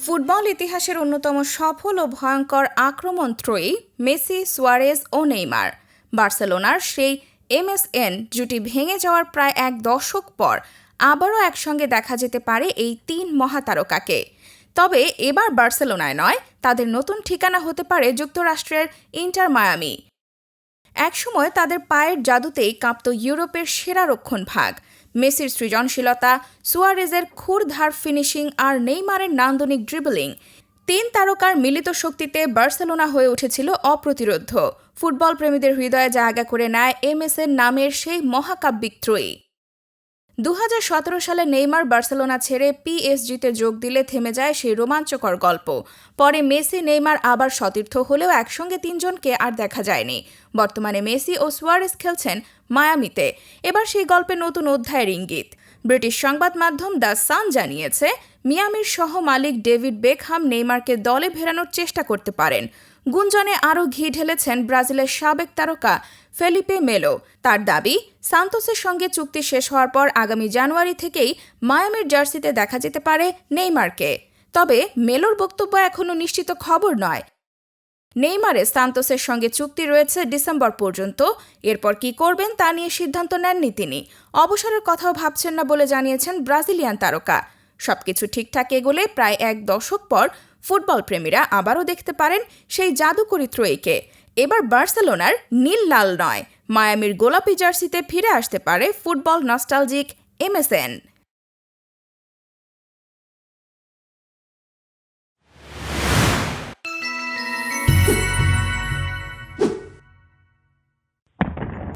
Football ইতিহাসের অন্যতম সফল ও ভয়ঙ্কর আক্রমণত্রয়ী মেসি, সুয়ারেজ ও নেইমার। বার্সেলোনার সেই এমএসএন জুটি ভেঙে যাওয়ার প্রায় এক দশক পর আবারও একসঙ্গে দেখা যেতে পারে এই তিন মহাতারকাকে। তবে এবার বার্সেলোনায় নয়, তাদের নতুন ঠিকানা হতে পারে যুক্তরাষ্ট্রের ইন্টার মায়ামি। একসময় তাদের পায়ের জাদুতেই কাঁপত ইউরোপের সেরা রক্ষণভাগ। মেসির সৃজনশীলতা, সুয়ারেজের ক্ষুরধার ফিনিশিং আর নেইমারের নান্দনিক ড্রিবলিং, তিন তারকার মিলিত শক্তিতে বার্সেলোনা হয়ে উঠেছিল অপ্রতিরোধ্য। ফুটবল প্রেমীদের হৃদয়ে জায়গা করে নেয় এমএসএন নামের সেই মহাকাব্যিক ত্রয়ী। 2017 সালে নেইমার বার্সেলোনা ছেড়ে পিএসজিতে যোগ দিলে থেমে যায় সেই রোমাঞ্চকর গল্প। পরে মেসি, নেইমার আবার সতীর্থ হলেও একসঙ্গে তিনজনকে আর দেখা যায়নি। বর্তমানে মেসি ও সুয়ারেজ খেলছেন মায়ামিতে। এবার সেই গল্পে নতুন অধ্যায়ের ইঙ্গিত। ব্রিটিশ সংবাদ মাধ্যম দ্য সান জানিয়েছে, মিয়ামির সহ মালিক ডেভিড বেকহাম নেইমারকে দলে ফেরানোর চেষ্টা করতে পারেন। গুঞ্জনে আরও ঘি ঢেলেছেন ব্রাজিলের সাবেক তারকা ফেলিপে মেলো। তার দাবি, সান্তোসের সঙ্গে চুক্তি শেষ হওয়ার পর আগামী জানুয়ারি থেকেই মায়ামির জার্সিতে দেখা যেতে পারে নেইমারকে। তবে মেলোর বক্তব্য এখনও নিশ্চিত খবর নয়। নেইমারের সান্তোসের সঙ্গে চুক্তি রয়েছে ডিসেম্বর পর্যন্ত। এরপর কি করবেন তা নিয়ে সিদ্ধান্ত নেননি তিনি। অবসরের কথাও ভাবছেন না বলে জানিয়েছেন ব্রাজিলিয়ান তারকা। সবকিছু ঠিকঠাক এগোলে প্রায় এক দশক পর ফুটবল প্রেমীরা আবারও দেখতে পারেন সেই জাদুকরী ত্রয়ীকে। এবার বার্সেলোনার নীল লাল নয়, মায়ামির গোলাপি জার্সিতে ফিরে আসতে পারে ফুটবল নস্টালজিক এমএসএন।